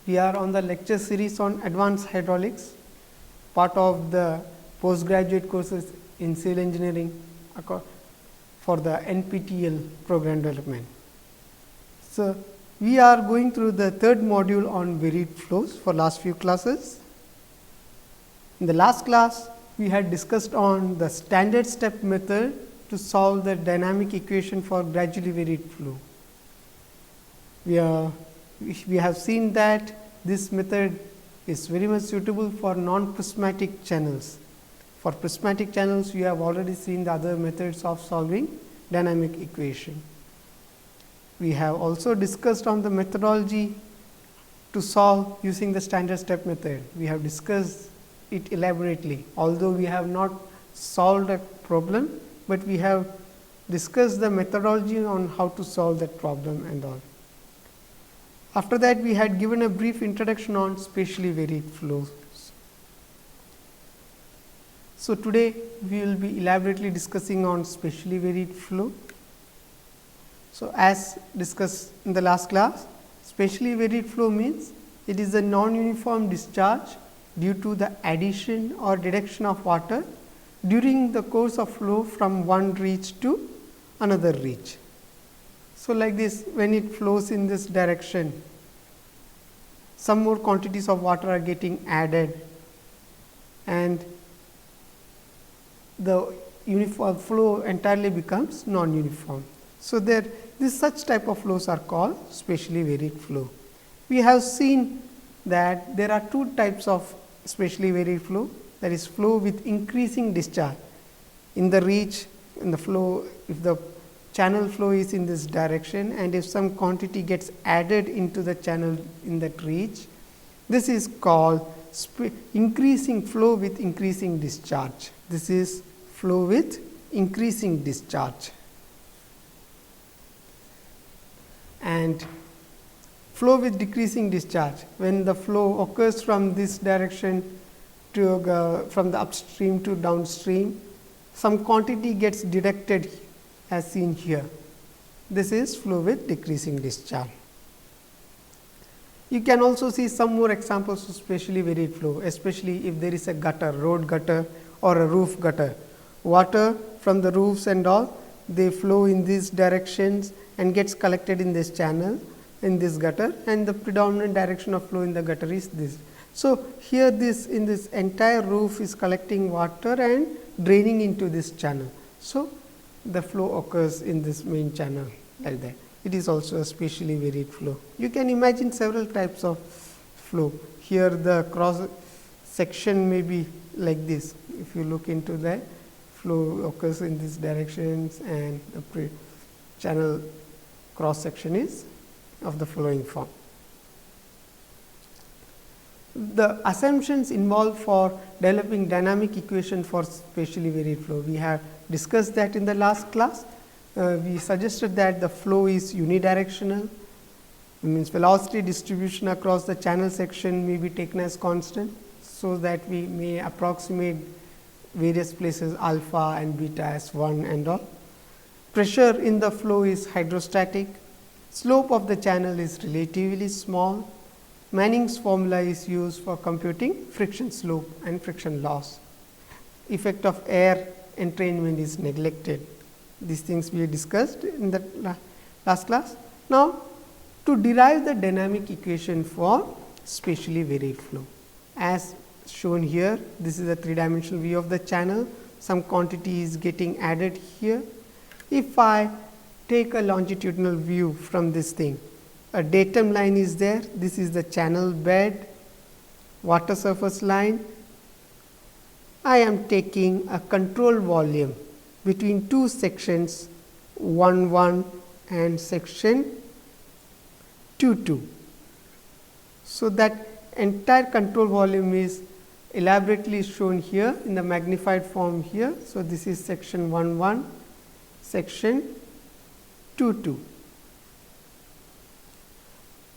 We are on the lecture series on advanced hydraulics, part of the postgraduate courses in civil engineering for the NPTEL program development. So, we are going through the third module on varied flows for last few classes. In the last class, we had discussed on the standard step method to solve the dynamic equation for gradually varied flow. We have seen that this method is very much suitable for non-prismatic channels. For prismatic channels, we have already seen the other methods of solving dynamic equation. We have also discussed on the methodology to solve using the standard step method. We have discussed it elaborately, although we have not solved a problem, but we have discussed the methodology on how to solve that problem and all. After that, we had given a brief introduction on spatially varied flows. So, today we will be elaborately discussing on spatially varied flow. So, as discussed in the last class, spatially varied flow means it is a non-uniform discharge due to the addition or deduction of water during the course of flow from one reach to another reach. So, like this, when it flows in this direction, some more quantities of water are getting added and the uniform flow entirely becomes non-uniform. So, this such type of flows are called spatially varied flow. We have seen that there are two types of spatially varied flow, that is flow with increasing discharge in the reach in the flow. If the channel flow is in this direction and if some quantity gets added into the channel in that reach, this is called increasing flow with increasing discharge. This is flow with increasing discharge. And flow with decreasing discharge, when the flow occurs from this direction to from the upstream to downstream, some quantity gets deducted as seen here. This is flow with decreasing discharge. You can also see some more examples of spatially varied flow, especially if there is a gutter, road gutter or a roof gutter. Water from the roofs and all, they flow in these directions and gets collected in this channel in this gutter, and the predominant direction of flow in the gutter is this. So, here this in this entire roof is collecting water and draining into this channel. So, the flow occurs in this main channel like that. It is also a spatially varied flow. You can imagine several types of flow. Here the cross section may be like this. If you look into that, flow occurs in these directions and the channel cross section is of the following form. The assumptions involved for developing dynamic equation for spatially varied flow, we have discussed that in the last class. We suggested that the flow is unidirectional, means velocity distribution across the channel section may be taken as constant, so that we may approximate various places alpha and beta as 1 and all. Pressure in the flow is hydrostatic, slope of the channel is relatively small. Manning's formula is used for computing friction slope and friction loss. Effect of air entrainment is neglected. These things we discussed in the last class. Now, to derive the dynamic equation for spatially varied flow, as shown here, this is a three-dimensional view of the channel. Some quantity is getting added here. If I take a longitudinal view from this thing, a datum line is there. This is the channel bed, water surface line. I am taking a control volume between two sections 1 and section 2. So, that entire control volume is elaborately shown here in the magnified form here. So, this is section 1, section 2.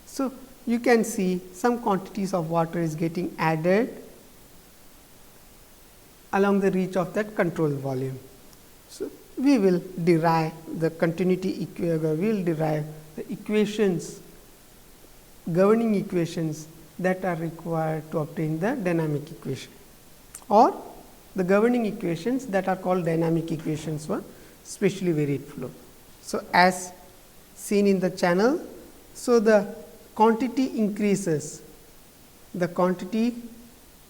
So, you can see some quantities of water is getting added along the reach of that control volume. So, we will derive the continuity we will derive the equations, governing equations that are required to obtain the dynamic equation, or the governing equations that are called dynamic equations for spatially varied flow. So, as seen in the channel, so the quantity increases, the quantity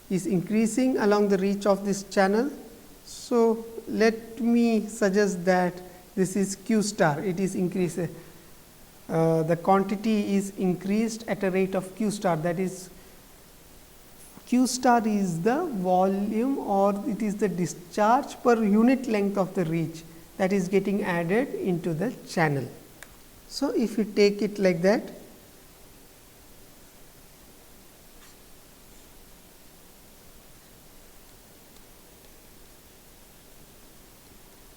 is increasing along the reach of this channel. So, let me suggest that this is q star, it is increasing, the quantity is increased at a rate of q star, that is q star is the volume or it is the discharge per unit length of the reach that is getting added into the channel. So, if you take it like that,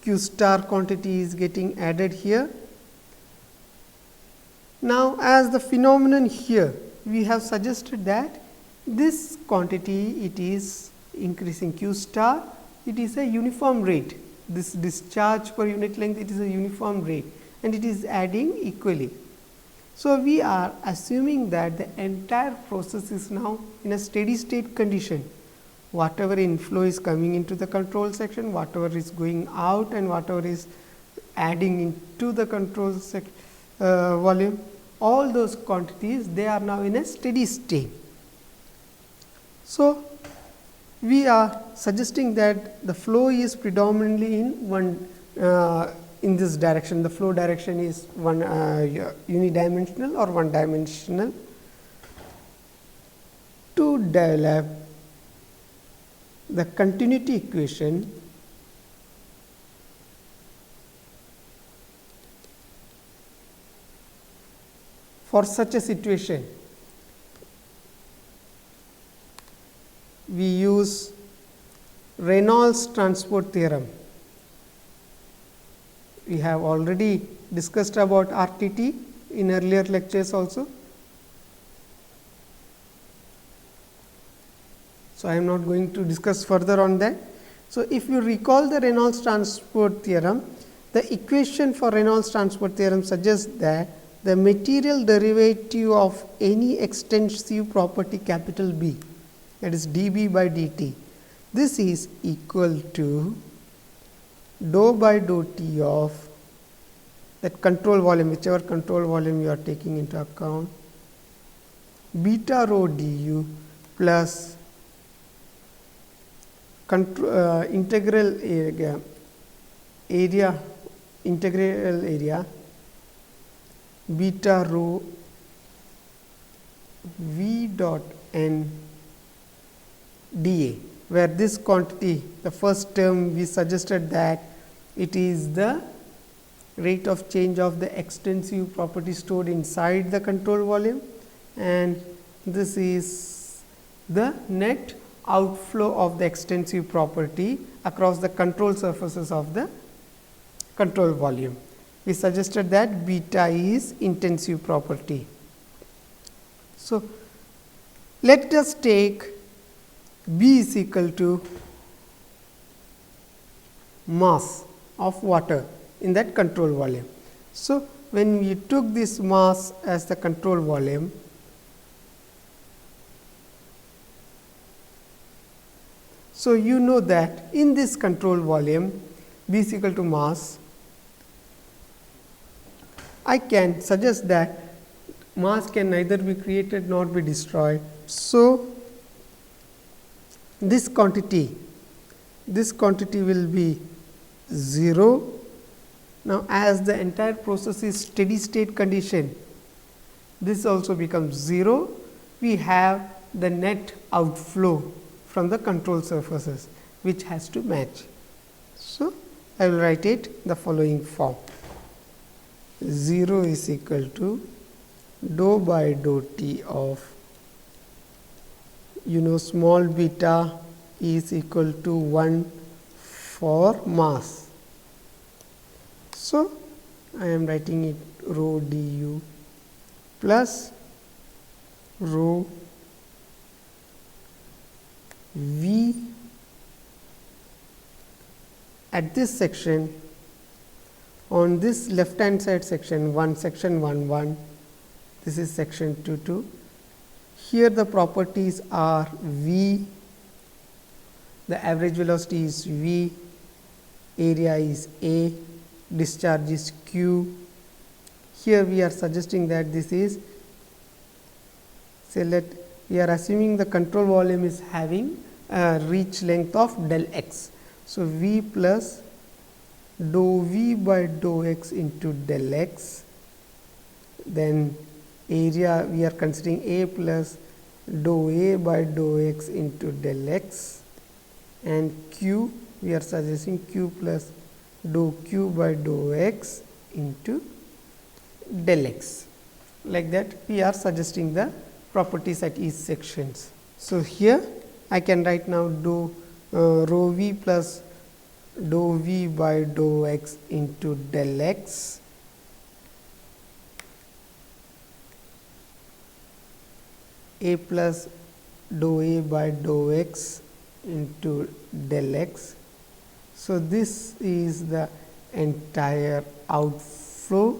q star quantity is getting added here. Now, as the phenomenon here, we have suggested that this quantity, it is increasing q star, it is a uniform rate, this discharge per unit length, it is a uniform rate and it is adding equally. So, we are assuming that the entire process is now in a steady state condition, whatever inflow is coming into the control section, whatever is going out and whatever is adding into the control volume, all those quantities, they are now in a steady state. So, we are suggesting that the flow is predominantly in one in this direction, the flow direction is one unidimensional or one dimensional. To develop the continuity equation, for such a situation, we use Reynolds transport theorem. We have already discussed about RTT in earlier lectures also. So, I am not going to discuss further on that. So, if you recall the Reynolds transport theorem, the equation for Reynolds transport theorem suggests that the material derivative of any extensive property capital B, that is dB by dt, this is equal to dou by dou t of that control volume, whichever control volume you are taking into account, beta rho du plus integral area beta rho v dot n dA, where this quantity, the first term we suggested that it is the rate of change of the extensive property stored inside the control volume, and this is the net outflow of the extensive property across the control surfaces of the control volume. We suggested that beta is intensive property. So, let us take B is equal to mass of water in that control volume. So, when we took this mass as the control volume, so you know that in this control volume B is equal to mass, I can suggest that mass can neither be created nor be destroyed. So, this quantity will be 0. Now, as the entire process is steady state condition, this also becomes 0. We have the net outflow from the control surfaces, which has to match. So, I will write it the following form: 0 is equal to dou by dou t of, small beta is equal to 1 for mass. So, I am writing it rho du plus rho v at this section, on this left hand side section 1, section 1 1, this is section 2 2. here the properties are V, the average velocity is V, area is A, discharge is Q. Here we are suggesting that this is, say let we are assuming the control volume is having a reach length of del x. So, V plus dou V by dou x into del x, then area we are considering A plus dou A by dou x into del x, and Q we are suggesting Q plus dou Q by dou x into del x. Like that we are suggesting the properties at each sections. So, here I can write now dou rho v plus dou v by dou x into del x A plus dou A by dou x into del x. So, this is the entire outflow.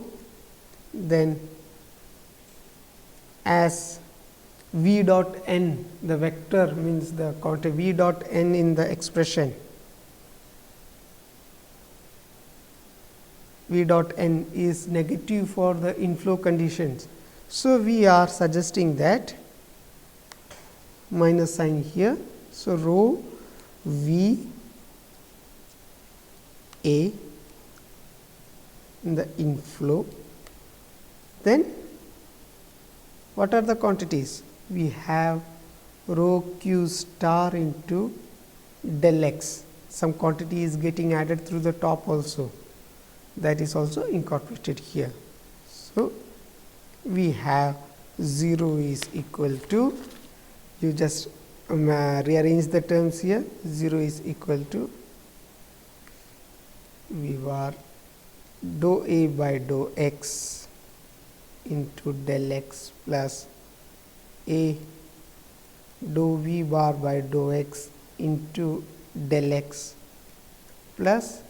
Then as v dot n, the vector means the quantity v dot n in the expression, v dot n is negative for the inflow conditions. So, we are suggesting that minus sign here. So, rho v A in the inflow, then what are the quantities? We have rho q star into del x, some quantity is getting added through the top also, that is also incorporated here. So, we have 0 is equal to, you just rearrange the terms here, 0 is equal to V bar dou A by dou x into del x plus A dou V bar by dou x into del x plus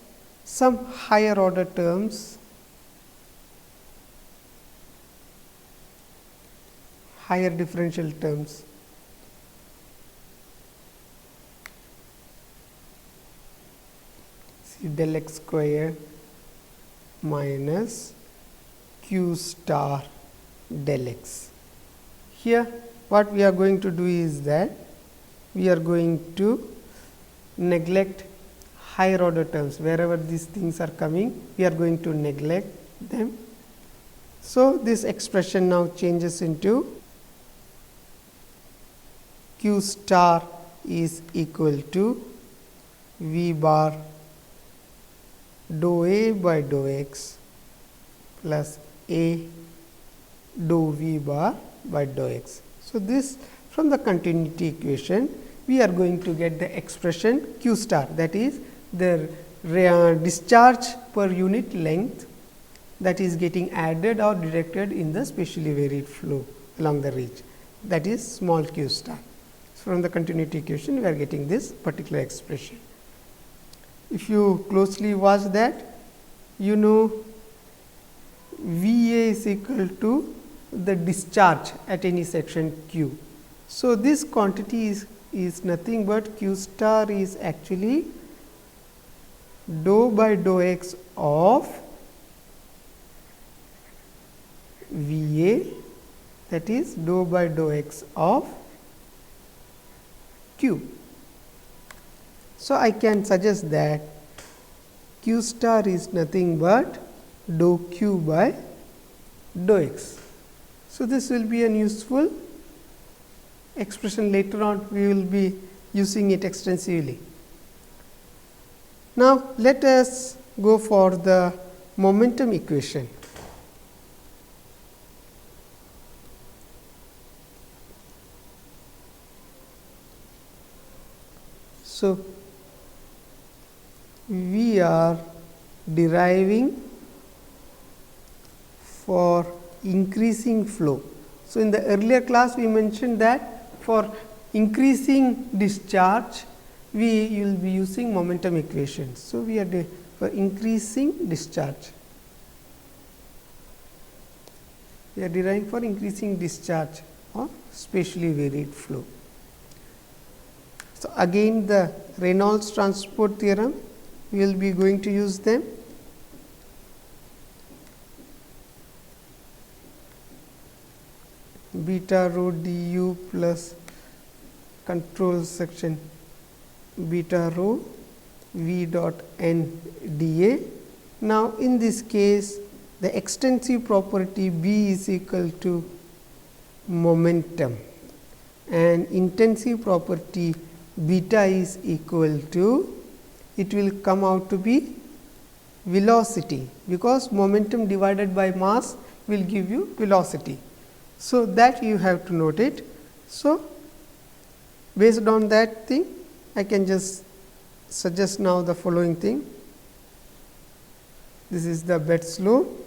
some higher order terms, higher differential terms, see del x square minus q star del x. Here what we are going to do is that we are going to neglect higher order terms, wherever these things are coming we are going to neglect them. So, this expression now changes into q star is equal to V bar dou A by dou x plus A dou V bar by dou x. So, this from the continuity equation we are going to get the expression q star, that is the discharge per unit length that is getting added or directed in the spatially varied flow along the ridge, that is small q star. So, from the continuity equation we are getting this particular expression. If you closely watch that, you know V A is equal to the discharge at any section q. So, this quantity is nothing but q star is actually dou by dou x of V A, that is dou by dou x of q. So, I can suggest that q star is nothing but dou q by dou x. So, this will be an useful expression later on, we will be using it extensively. Now, let us go for the momentum equation. So, we are deriving for increasing flow. So, in the earlier class we mentioned that for increasing discharge we will be using momentum equations. So, we are for increasing discharge, we are deriving for increasing discharge. or spatially varied flow. So, again the Reynolds transport theorem, we will be going to use them. Beta rho du plus control section beta rho v dot n dA. Now, in this case the extensive property B is equal to momentum and intensive property beta is equal to, it will come out to be velocity, because momentum divided by mass will give you velocity. So, that you have to note it. So, based on that thing I can just suggest now the following thing. This is the bed slope.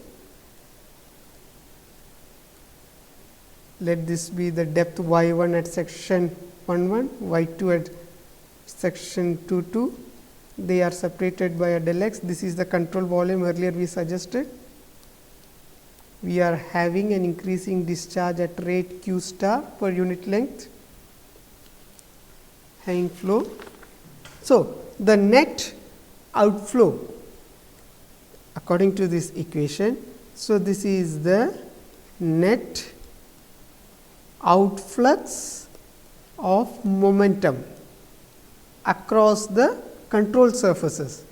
Let this be the depth y 1 at section 1 1, y 2 at section 2 2. They are separated by a del x. This is the control volume, earlier we suggested. We are having an increasing discharge at rate q star per unit length, hanging flow. So, the net outflow according to this equation. So, this is the net outflux of momentum across the control surfaces.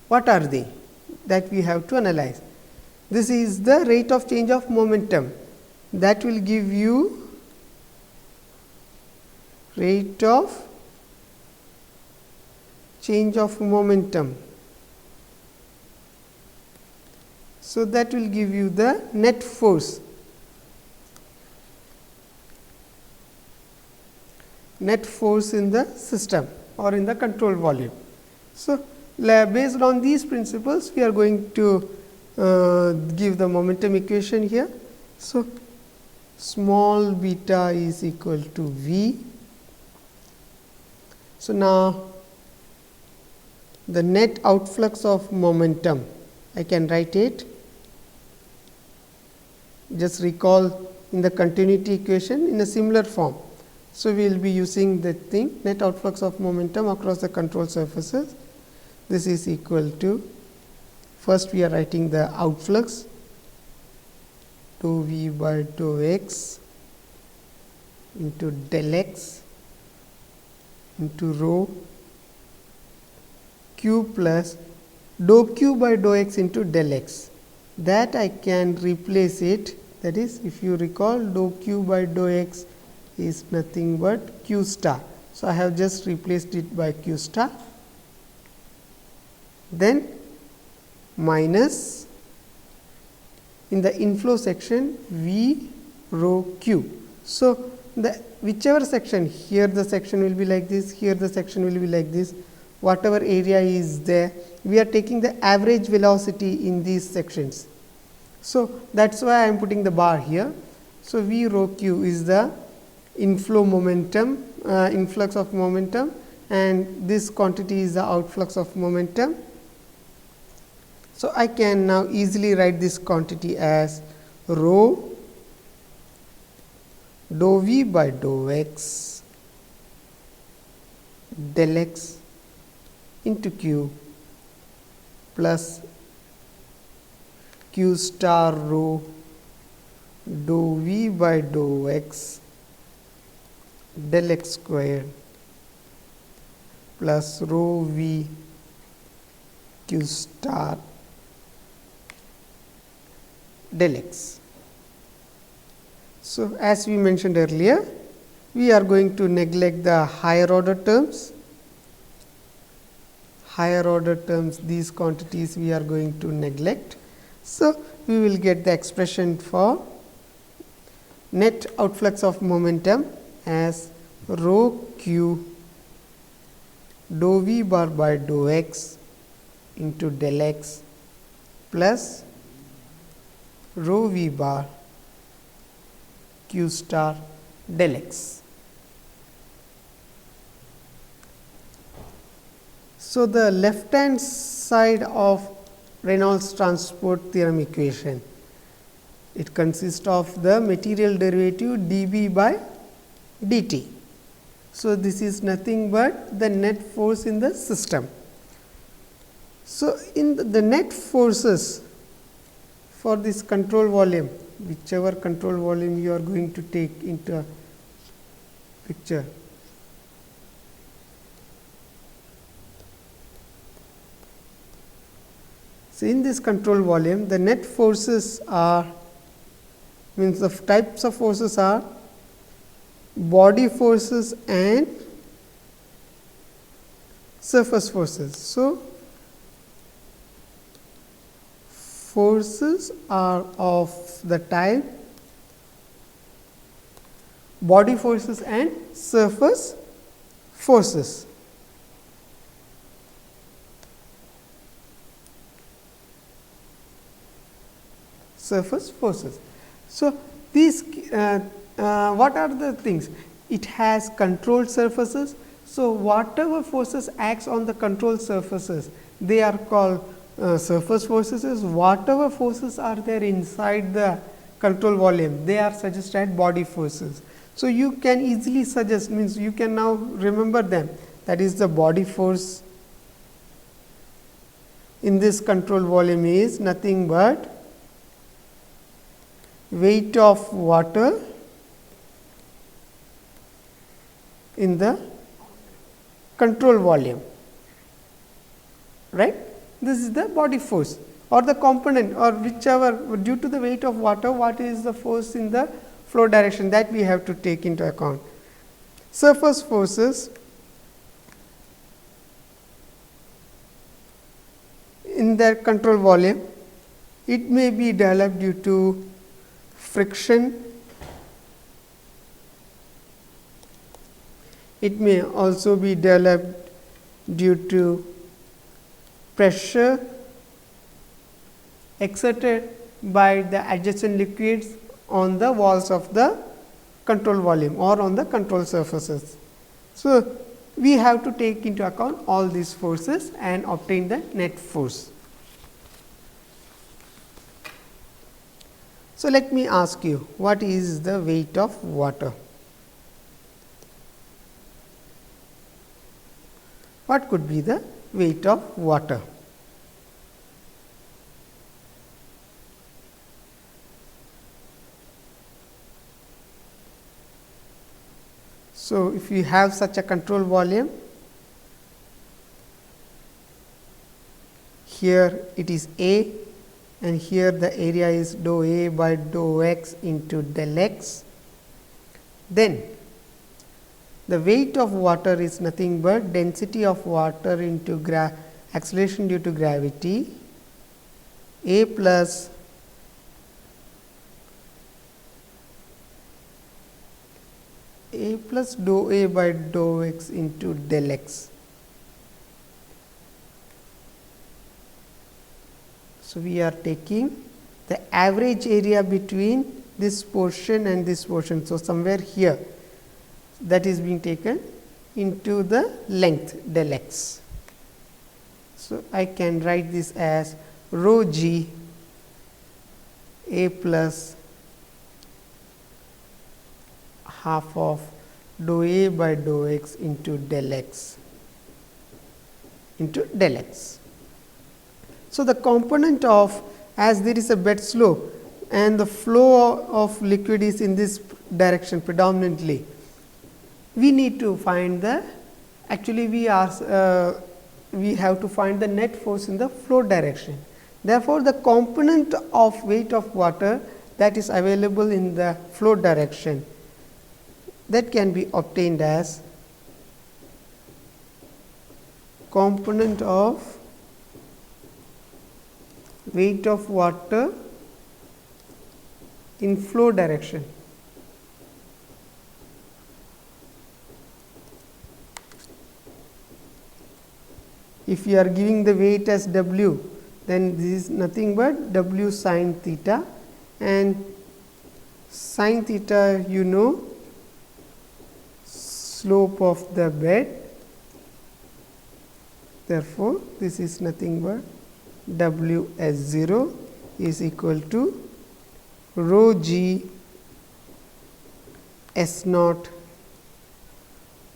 What are they? That we have to analyze. This is the rate of change of momentum, that will give you rate of change of momentum. So, that will give you the net force. Net force in the system or in the control volume. So, based on these principles we are going to give the momentum equation here. So, small beta is equal to V. So, now the net outflux of momentum, I can write it. Just recall in the continuity equation in a similar form. So, we will be using the thing net outflux of momentum across the control surfaces. This is equal to, first we are writing the outflux, dou v by dou x into del x into rho q plus dou q by dou x into del x. That I can replace it, that is, if you recall, dou q by dou x is nothing but q star. So, I have just replaced it by q star, then minus in the inflow section v rho q. So, the whichever section, here the section will be like this, here the section will be like this, whatever area is there, we are taking the average velocity in these sections. So, that is why I am putting the bar here. So, v rho q is the inflow momentum, influx of momentum, and this quantity is the outflux of momentum. So, I can now easily write this quantity as rho dou v by dou x del x into q plus q star rho dou v by dou x del x squared plus rho v q star del x. So, as we mentioned earlier, we are going to neglect the higher order terms. Higher order terms, these quantities we are going to neglect. So, we will get the expression for net outflux of momentum as rho q dou v bar by dou x into del x plus rho v bar q star del x. So, the left hand side of Reynolds transport theorem equation It consists of the material derivative dB by dt. So, this is nothing but the net force in the system. So, in the net forces for this control volume, whichever control volume you are going to take into a picture. So, in this control volume, the net forces are, means the types of forces are body forces and surface forces. So, forces are of the type body forces and surface forces. Surface forces. So, these what are the things? It has controlled surfaces. So, whatever forces acts on the controlled surfaces, they are called surface forces. Whatever forces are there inside the control volume, they are suggested as body forces. So, you can easily suggest, means you can now remember them, that is the body force in this control volume is nothing but weight of water in the control volume, right. This is the body force or the component or whichever, due to the weight of water, what is the force in the flow direction, that we have to take into account. Surface forces in the control volume, it may be developed due to friction, it may also be developed due to pressure exerted by the adjacent liquids on the walls of the control volume or on the control surfaces. So, we have to take into account all these forces and obtain the net force. So, let me ask you, what is the weight of water? What could be the weight of water? So, if you have such a control volume, here it is A and here the area is dou A by dou x into del x, then the weight of water is nothing but density of water into acceleration due to gravity A plus dou A by dou x into del x. So, we are taking the average area between this portion and this portion. So, somewhere here that is being taken into the length del x. So, I can write this as rho g A plus half of dou A by dou x into del x into del x. So, the component of, as there is a bed slope and the flow of liquid is in this direction predominantly, we need to find the, actually we have to find the net force in the flow direction. Therefore, the component of weight of water that is available in the flow direction, that can be obtained as component of weight of water in flow direction. If you are giving the weight as W, then this is nothing but W sin theta, and sin theta you know, slope of the bed. Therefore, this is nothing but W S 0 is equal to rho g S naught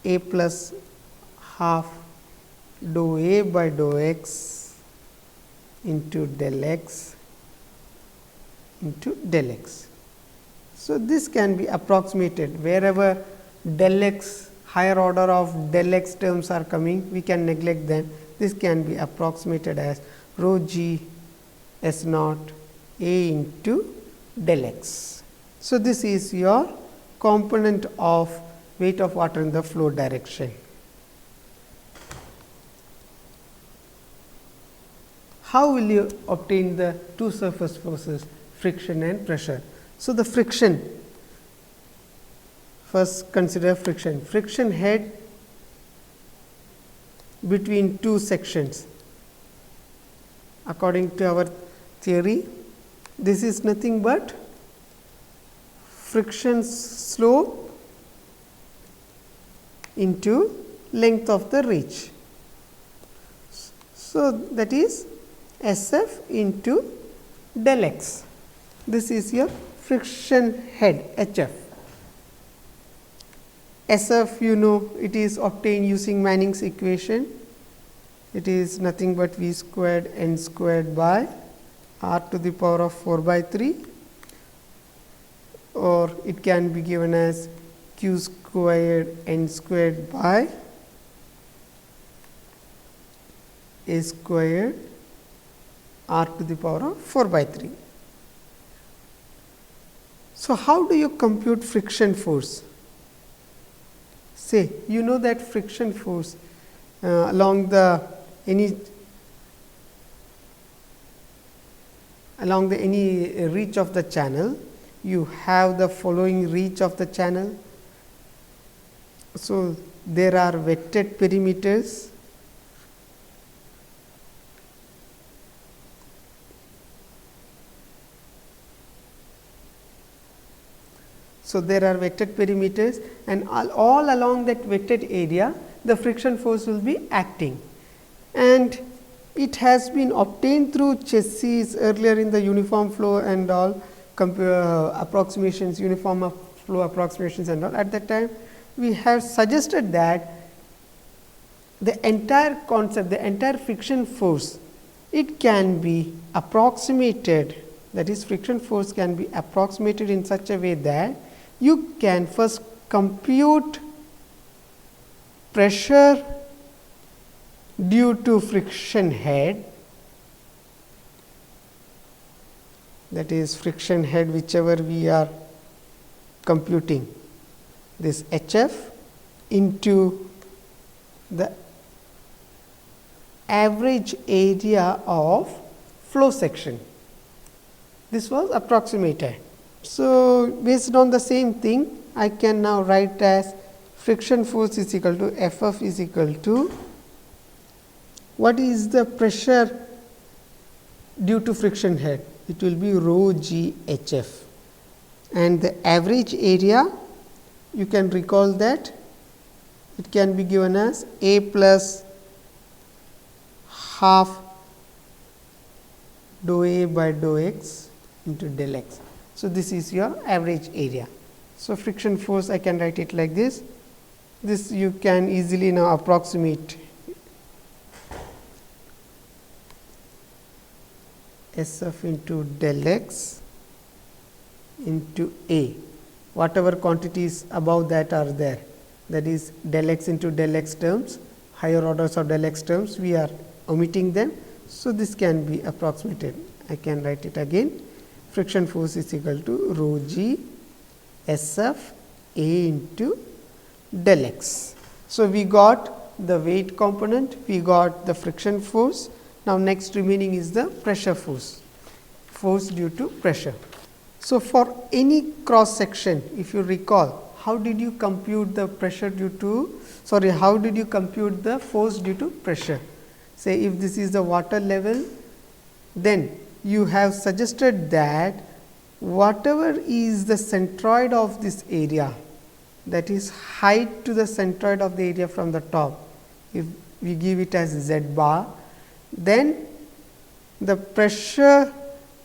A plus half dou A by dou x into del x into del x. So, this can be approximated wherever del x higher order of del x terms are coming, we can neglect them. This can be approximated as rho g S naught A into del x. So, this is your component of weight of water in the flow direction. How will you obtain the two surface forces, friction and pressure? So, the friction, first consider friction. Friction head between two sections. According to our theory, this is nothing but friction slope into length of the reach. So, that is S f into del x. This is your friction head H f. S f, you know, it is obtained using Manning's equation. It is nothing but v squared n squared by r to the power of 4 by 3, or it can be given as q squared n squared by a squared r to the power of 4 by 3. So, how do you compute friction force? Say, you know that friction force along the any reach of the channel, you have the following reach of the channel. So, there are wetted perimeters, and all along that wetted area the friction force will be acting, and it has been obtained through chassis earlier in the uniform flow and all approximations, uniform flow approximations and all. At that time we have suggested that the entire concept, the entire friction force, it can be approximated, that is friction force can be approximated in such a way that you can first compute pressure due to friction head, that is friction head whichever we are computing, this H f into the average area of flow section. This was approximated. So, based on the same thing, I can now write as friction force is equal to F f is equal to, what is the pressure due to friction head? It will be rho g H f, and the average area, you can recall that it can be given as A plus half dou A by dou x into del x. So, this is your average area. So, friction force I can write it like this. This you can easily now approximate S f into del x into A, whatever quantities above that are there, that is del x into del x terms, higher orders of del x terms, we are omitting them. So, this can be approximated. I can write it again. Friction force is equal to rho g S f A into del x. So, we got the weight component, we got the friction force. Now, next remaining is the pressure force, force due to pressure. So, for any cross section, if you recall, how did you compute the pressure due to, how did you compute the force due to pressure? Say if this is the water level, then you have suggested that whatever is the centroid of this area, that is height to the centroid of the area from the top, if we give it as z bar, then the pressure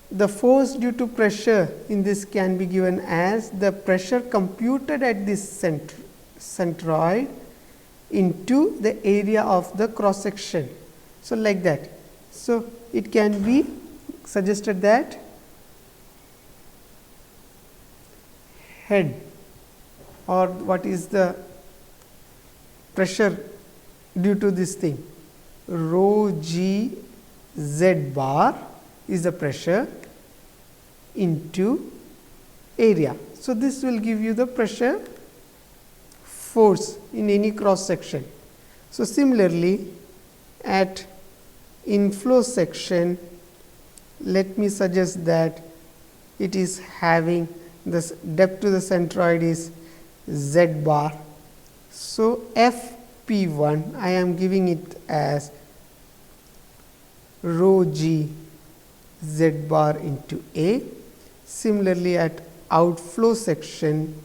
the force due to pressure in this can be given as the pressure computed at this centroid into the area of the cross section. So, like that. So, it can be suggested that head or what is the pressure due to this thing, rho g z bar is the pressure into area. So, this will give you the pressure force in any cross section. So, similarly, at inflow section, let me suggest that it is having the depth to the centroid is z bar. So, f p 1 I am giving it as rho g z bar into A. Similarly, at outflow section,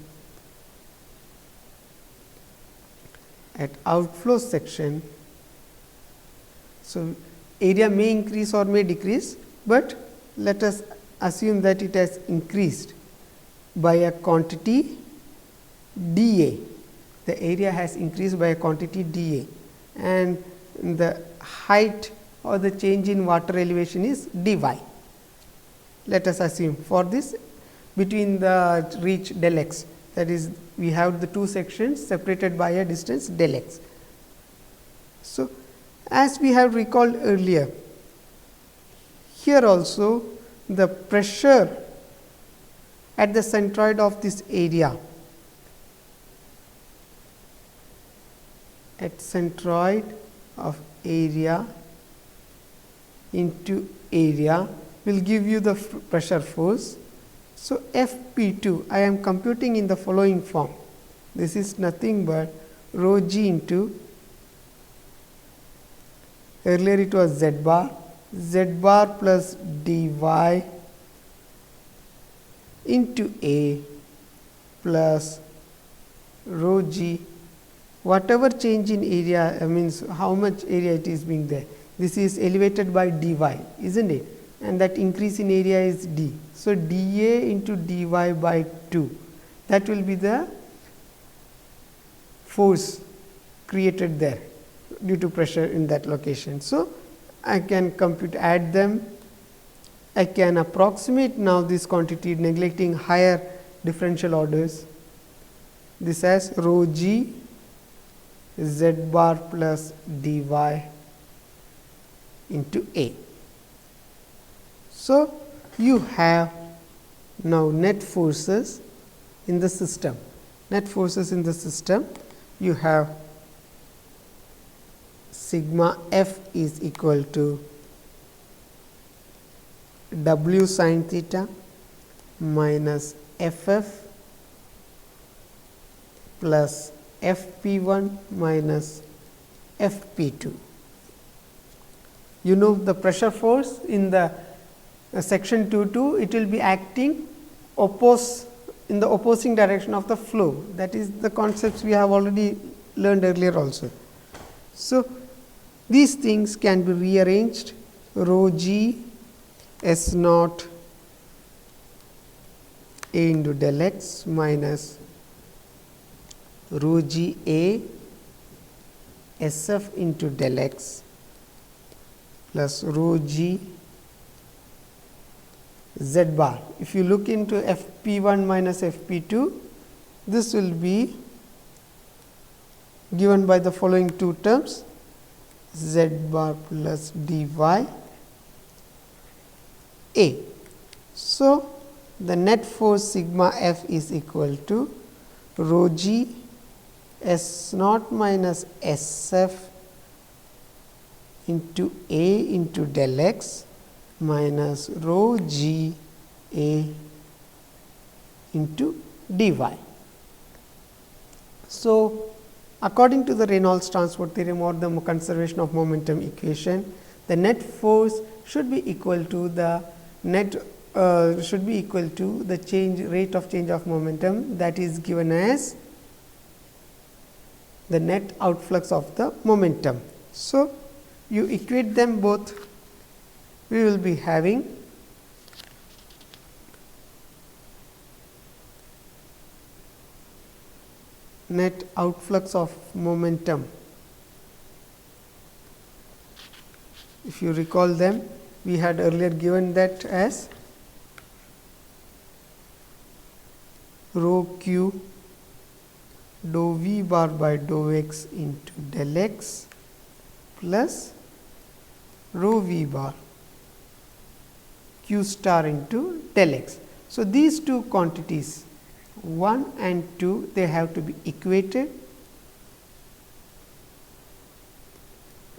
so area may increase or may decrease, but let us assume that it has increased by a quantity dA. The area has increased by a quantity dA, and the height or the change in water elevation is dy. Let us assume for this between the reach del x, that is we have the two sections separated by a distance del x. So, as we have recalled earlier, here also the pressure at the centroid of this area, at centroid of area into area will give you the pressure force. So, F P 2 I am computing in the following form. This is nothing but rho g into, earlier it was z bar plus dy into A plus rho g, whatever change in area means how much area it is being there. This is elevated by dy, isn't it? And that increase in area is d. So, dA into dy by 2, that will be the force created there due to pressure in that location. So, I can compute, add them, I can approximate now this quantity neglecting higher differential orders. This as rho g z bar plus dy into A. So, you have now net forces in the system. Net forces in the system, you have sigma f is equal to w sin theta minus f f plus f p 1 minus f p 2. You know the pressure force in the section 2, it will be acting in the opposing direction of the flow. That is the concepts we have already learned earlier also. So, these things can be rearranged, rho g s naught A into del x minus rho g A s f into del x plus rho g z bar. If you look into f p 1 minus f p 2, this will be given by the following two terms, z bar plus dy A. So, the net force sigma f is equal to rho g s naught minus s f into A into del x minus rho g A into dy. So, according to the Reynolds transport theorem or the conservation of momentum equation, the net force should be equal to the rate of change of momentum, that is given as the net outflux of the momentum. So, you equate them both, we will be having net outflux of momentum. If you recall them, we had earlier given that as rho q dou v bar by dou x into del x plus rho v bar q star into del x. So, these two quantities 1 and 2, they have to be equated,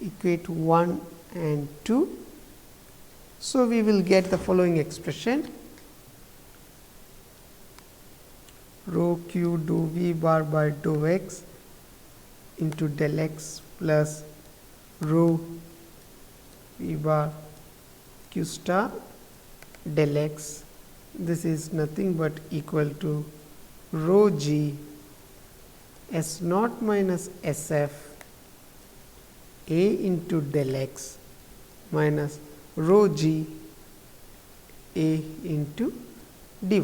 equate 1 and 2. So, we will get the following expression: rho q dou v bar by dou x into del x plus rho v bar q star del x. This is nothing but equal to rho g s naught minus s f a into del x minus rho g a into dy.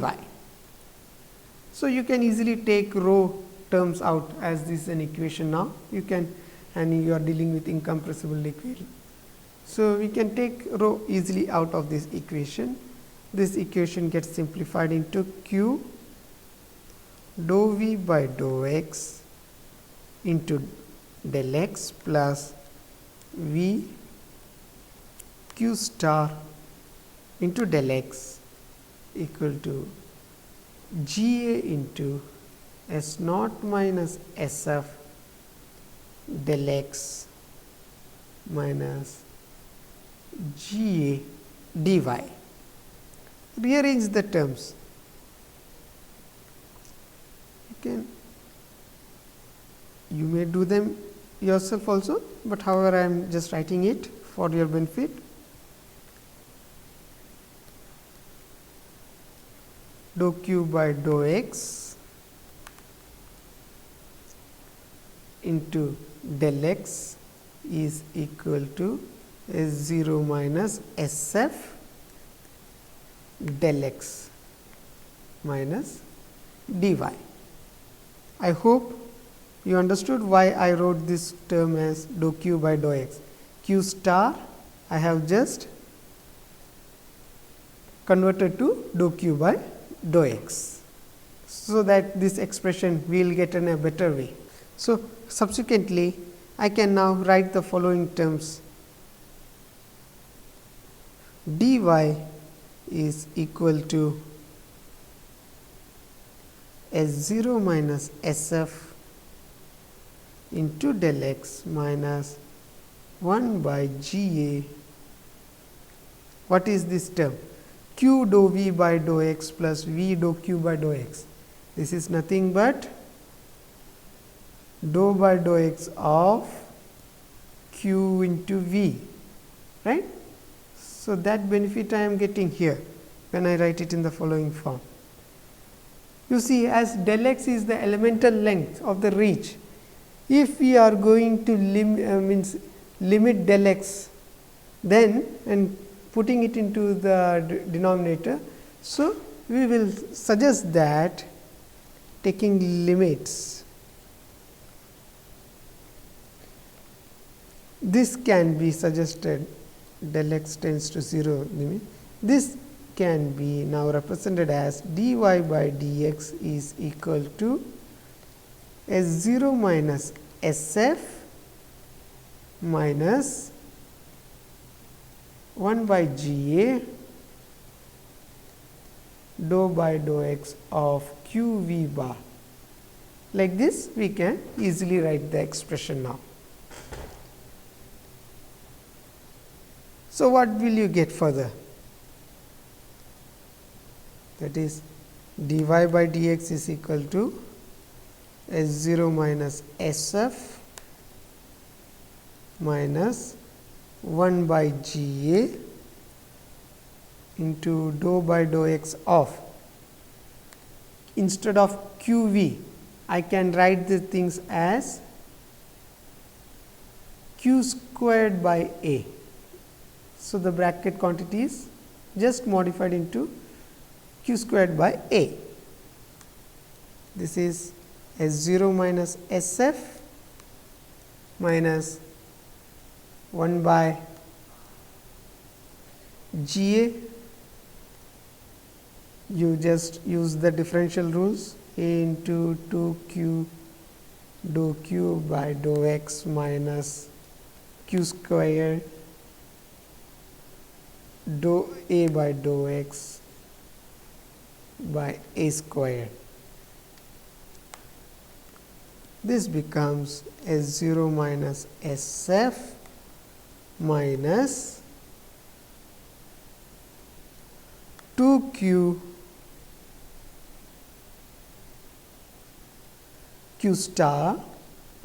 So, you can easily take rho terms out, as this is an equation now. You can, and you are dealing with incompressible liquid. So, we can take rho easily out of this equation. This equation gets simplified into q dou v by dou x into del x plus v q star into del x equal to g a into s naught minus s f del x minus g a dy. Rearrange the terms. You may do them yourself also, but however, I am just writing it for your benefit. Dou q by dou x into del x is equal to S 0 minus S f del x minus dy. I hope you understood why I wrote this term as dou q by dou x. Q star I have just converted to dou q by dou x, so that this expression we will get in a better way. So, subsequently I can now write the following terms: dy is equal to S 0 minus S f into del x minus 1 by G a. What is this term? Q dou v by dou x plus v dou q by dou x. This is nothing but dou by dou x of q into v, right. So, that benefit I am getting here when I write it in the following form. You see, as del x is the elemental length of the reach, if we are going to limit del x, then and putting it into the denominator. So, we will suggest that taking limits, this can be suggested del x tends to 0 limit. This can be now represented as dy by dx is equal to S 0 minus S f minus 1 by G a dou by dou x of q v bar. Like this, we can easily write the expression now. So, what will you get further? That is dy by dx is equal to S 0 minus S f minus 1 by G a into dou by dou x of, instead of q v, I can write the things as q squared by a. So, the bracket quantity is just modified into q squared by a. This is S0 minus SF minus 1 by GA. You just use the differential rules, A into 2q dou q by dou x minus q square dou A by dou x by A square. This becomes S0 minus SF minus 2q q star,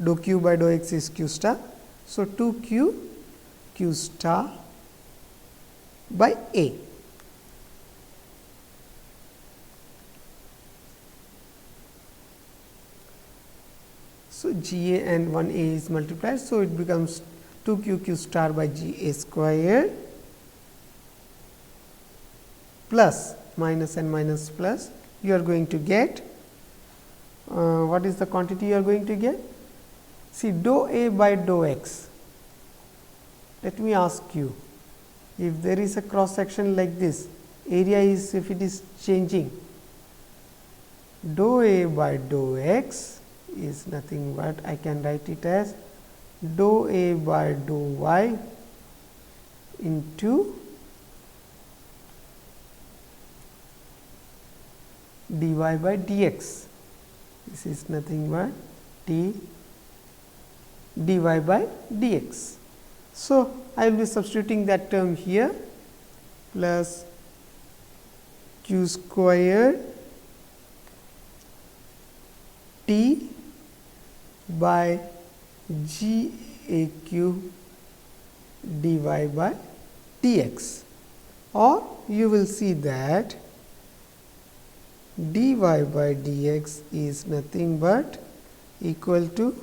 dou q by dou x is q star. So, 2q q star by A. So, G A and 1 A is multiplied. So, it becomes 2q q star by G A square plus minus and minus plus. You are going to get what is the quantity you are going to get? See, dou A by dou x. Let me ask you, if there is a cross section like this, area is, if it is changing, dou A by dou x is nothing but I can write it as dou A by dou y into dy by dx. This is nothing but d dy by dx. So, I will be substituting that term here plus q square t by g a q dy by dx, or you will see that dy by dx is nothing but equal to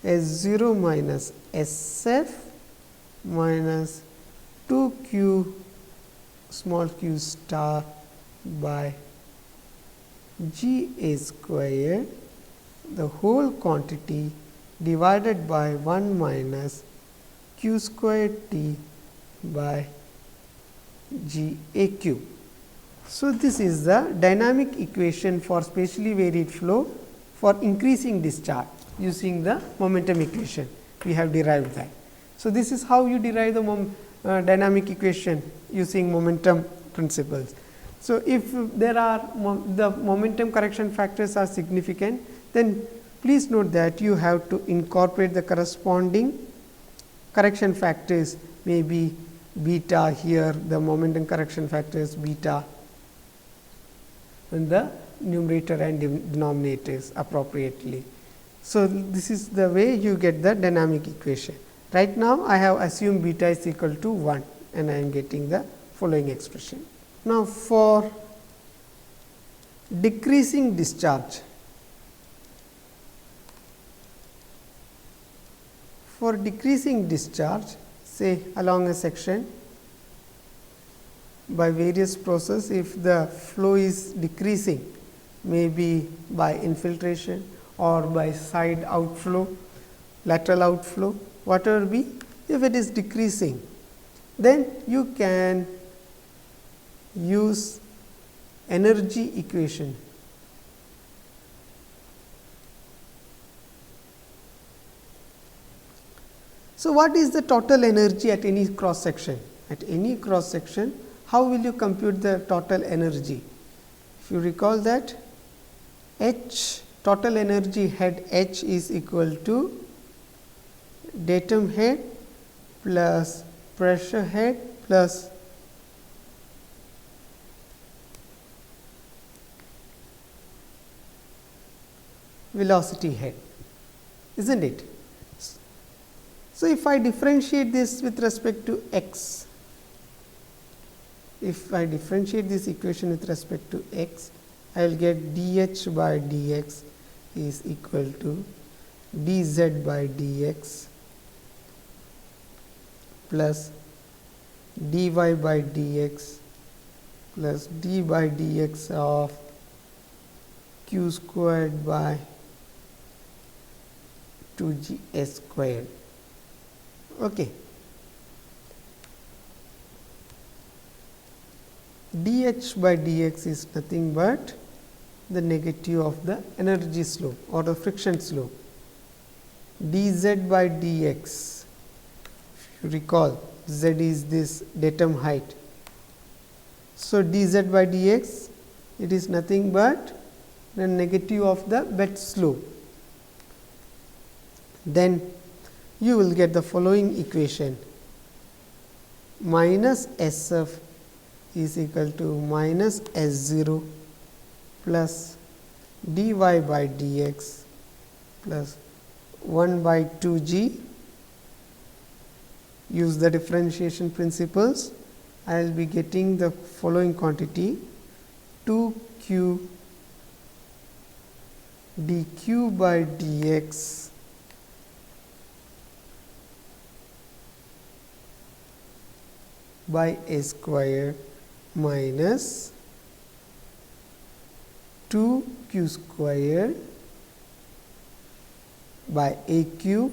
S0 minus SF minus 2q small q star by G A square, the whole quantity divided by 1 minus q square t by G A q. So, this is the dynamic equation for spatially varied flow for increasing discharge using the momentum equation. We have derived that. So, this is how you derive the dynamic equation using momentum principles. So, if there are the momentum correction factors are significant, then please note that you have to incorporate the corresponding correction factors, maybe beta here, the momentum correction factors beta in the numerator and denominators appropriately. So, this is the way you get the dynamic equation. Right now, I have assumed beta is equal to 1 and I am getting the following expression. Now, for decreasing discharge, say along a section by various process, if the flow is decreasing, maybe by infiltration or by side outflow, lateral outflow, whatever be, if it is decreasing, then you can use energy equation. So, what is the total energy at any cross section? At any cross section, how will you compute the total energy? If you recall that H, total energy head H is equal to datum head plus pressure head plus velocity head, isn't it? So, if I differentiate this with respect to x, if I differentiate this equation with respect to x, I will get dH by dx is equal to dz by dx plus dy by dx plus d by dx of q squared by 2g s squared. Okay. dH by dx is nothing but the negative of the energy slope or the friction slope. dz by dx, if you recall, z is this datum height. So, dz by dx, it is nothing but the negative of the bed slope. Then you will get the following equation: minus Sf is equal to minus S0 plus dy by dx plus 1 by 2g. Use the differentiation principles. I will be getting the following quantity: 2q dq by dx by a square minus 2q square by a cube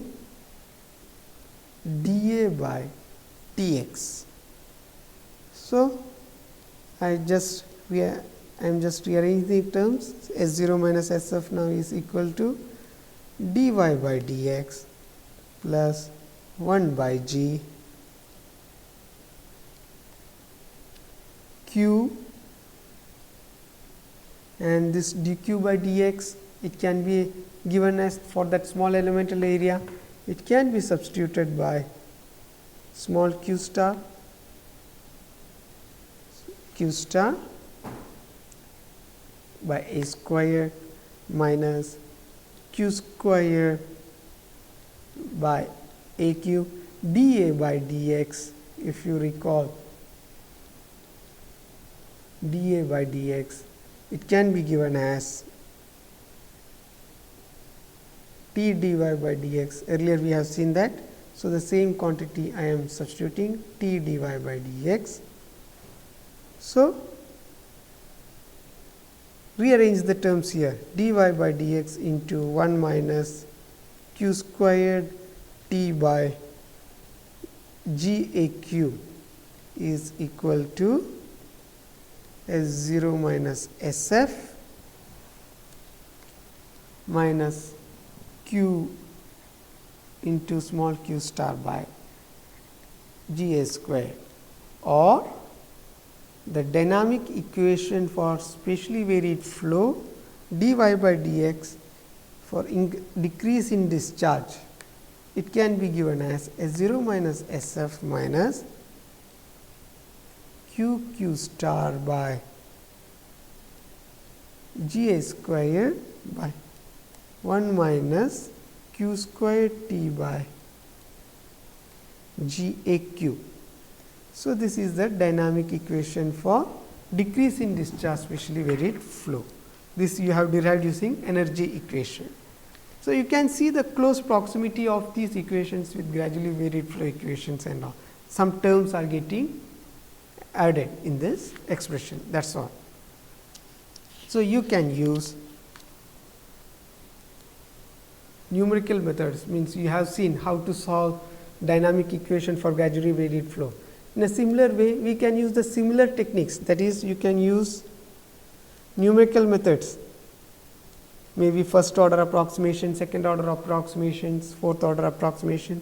dA by dx. So, I am just rearranging the terms. S0 minus Sf now is equal to dy by dx plus 1 by g q, and this dq by dx, it can be given as, for that small elemental area, it can be substituted by small q star by a square minus q square by a cube dA by dx. If you recall, dA by dx, it can be given as T dy by dx. Earlier we have seen that. So, the same quantity I am substituting, T dy by dx. So, rearrange the terms here, dy by dx into 1 minus q squared T by g a cube is equal to S0 minus Sf minus q into small q star by g a square, or the dynamic equation for spatially varied flow dy by dx for decrease in discharge. It can be given as S0 minus Sf minus q star by g a square by 1 minus q square T by g a cube. So, this is the dynamic equation for decrease in discharge spatially varied flow. This you have derived using energy equation. So, you can see the close proximity of these equations with gradually varied flow equations and all. Some terms are getting added in this expression, that is all. So, you can use numerical methods, means you have seen how to solve dynamic equation for gradually varied flow. In a similar way, we can use the similar techniques, that is, you can use numerical methods, maybe first order approximation, second order approximations, fourth order approximation.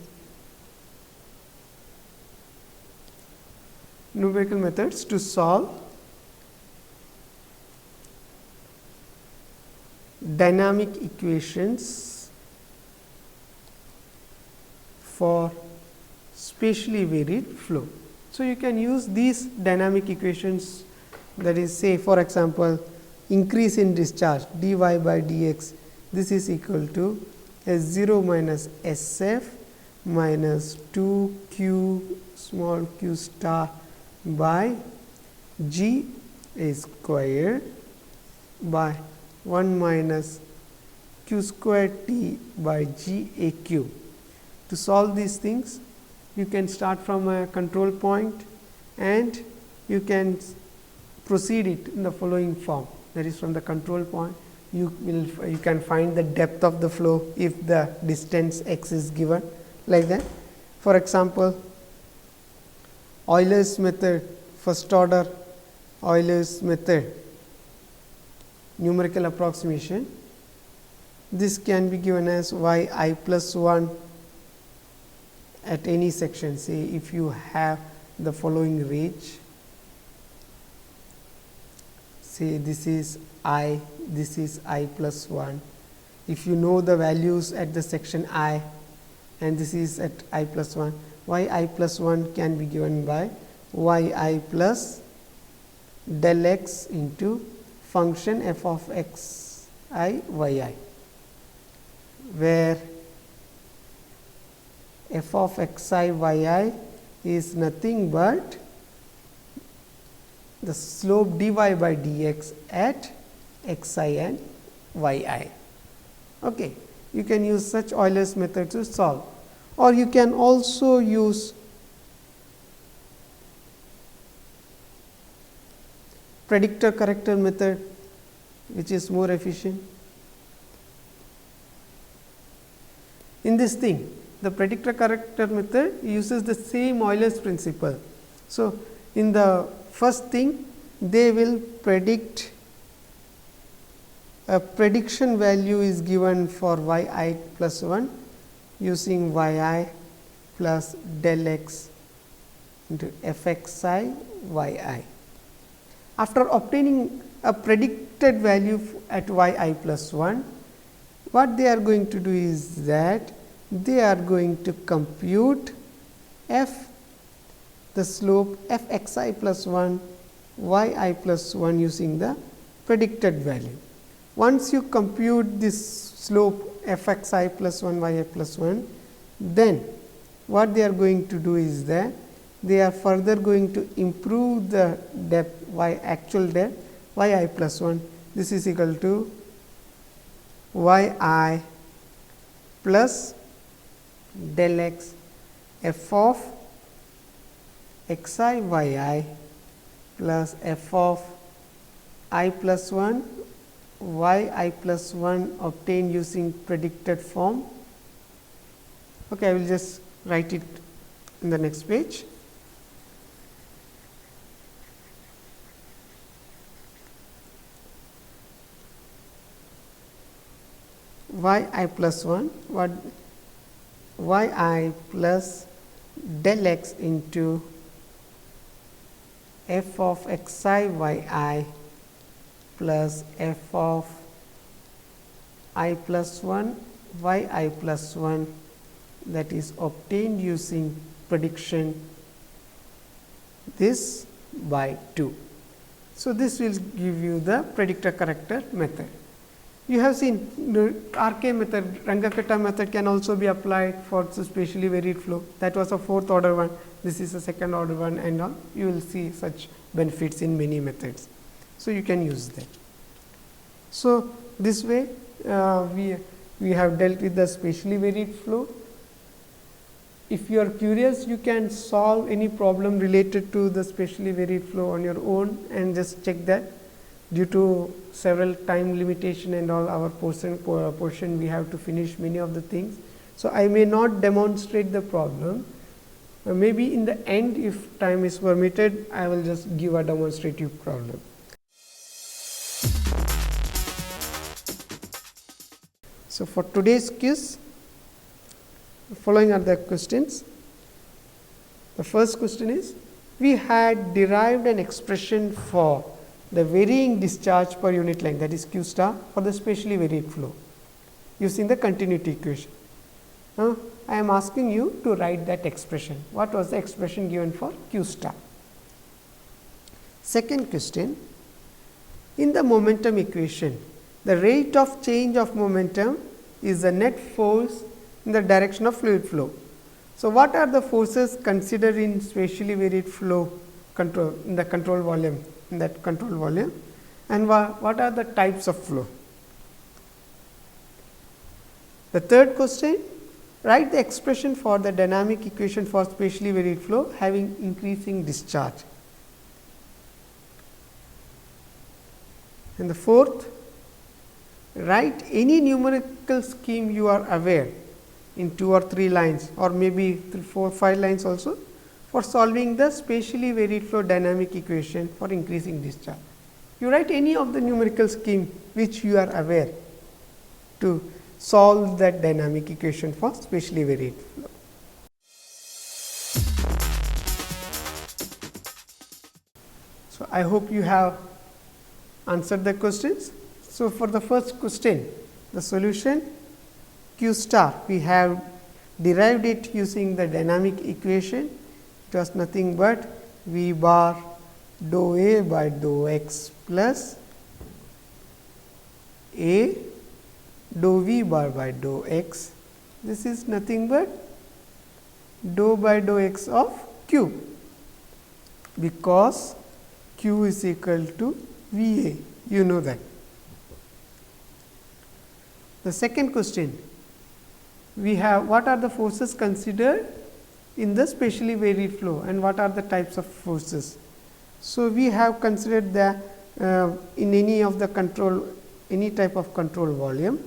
Numerical methods to solve dynamic equations for spatially varied flow. So, you can use these dynamic equations, that is, say for example, increase in discharge dy by dx, this is equal to S0 minus Sf minus 2q small q star by g a square by 1 minus q square T by g a cube. To solve these things, you can start from a control point and you can proceed it in the following form, that is, from the control point you can find the depth of the flow if the distance x is given like that. For example, Euler's method, first order Euler's method, numerical approximation, this can be given as y I plus 1 at any section. Say if you have the following range, say this is I plus 1. If you know the values at the section I and this is at I plus 1, y I plus 1 can be given by y I plus del x into function f of x I y I, where f of x I y I is nothing but the slope dy by dx at x I and y I. Okay. You can use such Euler's method to solve, or you can also use predictor corrector method, which is more efficient. In this thing, the predictor corrector method uses the same Euler's principle. So, in the first thing, they will predict, a prediction value is given for y I plus 1 using y I plus del x into f x I y I. After obtaining a predicted value at y I plus 1, what they are going to do is that they are going to compute f, the slope f x I plus 1 y I plus 1 using the predicted value. Once you compute this slope f x I plus 1 y I plus 1, then what they are going to do is that they are further going to improve the depth y actual depth y I plus 1. This is equal to y I plus del x f of x I y I plus f of I plus 1 y I plus 1 obtained using predicted form. Okay, I will just write it in the next page. Y I plus 1, what y I plus del x into f of x I y I plus f of I plus 1 y I plus 1, that is obtained using prediction this by 2. So, this will give you the predictor corrector method. You have seen the RK method, Rangapeta method can also be applied for the spatially varied flow. That was a fourth order one, this is a second order one, and all. You will see such benefits in many methods. So, you can use that. So, this way we have dealt with the spatially varied flow. If you are curious, you can solve any problem related to the spatially varied flow on your own and just check that. Due to several time limitation and all, our portion we have to finish many of the things. So, I may not demonstrate the problem, maybe in the end if time is permitted, I will just give a demonstrative problem. So, for today's quiz, following are the questions. The first question is, we had derived an expression for the varying discharge per unit length, that is q star, for the spatially varied flow using the continuity equation. Now, I am asking you to write that expression. What was the expression given for q star? Second question, in the momentum equation, the rate of change of momentum is the net force in the direction of fluid flow. So, what are the forces considered in spatially varied flow control in the control volume, in that control volume, and what are the types of flow? The third question, write the expression for the dynamic equation for spatially varied flow having increasing discharge. And the fourth, write any numerical scheme you are aware in 2 or 3 lines or maybe 3, 4, 5 lines also for solving the spatially varied flow dynamic equation for increasing discharge. You write any of the numerical scheme which you are aware to solve that dynamic equation for spatially varied flow. So, I hope you have answered the questions. So, for the first question, the solution Q star, we have derived it using the dynamic equation. It was nothing but V bar dou A by dou x plus A dou V bar by dou x. This is nothing but dou by dou x of Q, because Q is equal to V A, you know that. The second question, we have what are the forces considered in the spatially varied flow and what are the types of forces. So, we have considered the in any of the control, any type of control volume,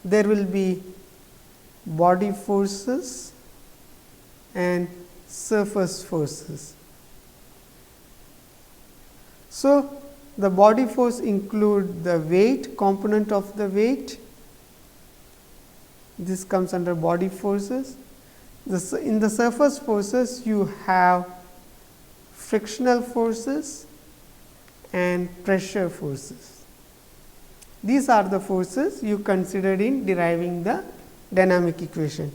there will be body forces and surface forces. So, the body force include the weight component of the weight, this comes under body forces. In the surface forces you have frictional forces and pressure forces. These are the forces you considered in deriving the dynamic equation.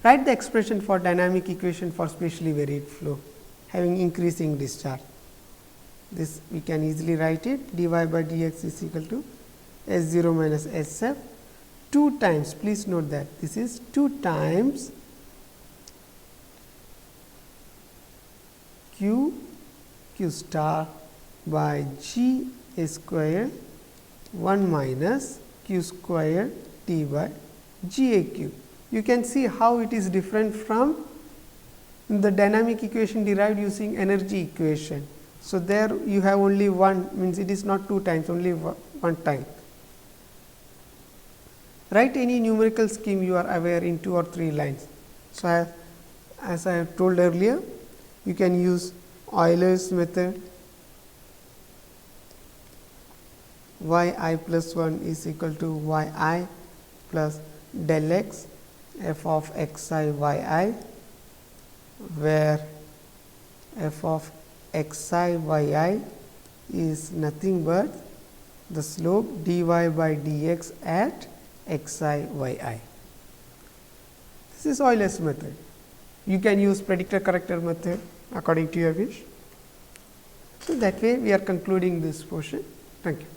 Write the expression for dynamic equation for spatially varied flow having increasing discharge. This we can easily write it, dy by dx is equal to S 0 minus S f 2 times, please note that this is 2 times q star by g a square 1 minus q square t by g a q. You can see how it is different from the dynamic equation derived using energy equation. So, there you have only one, means it is not 2 times, only one time. Write any numerical scheme you are aware in 2 or 3 lines. So, as I have told earlier, you can use Euler's method, y I plus 1 is equal to y I plus del x f of x I y I, where f of x I y I is nothing but the slope dy by dx at x I y I. This is Euler's method. You can use predictor corrector method according to your wish. So, that way we are concluding this portion. Thank you.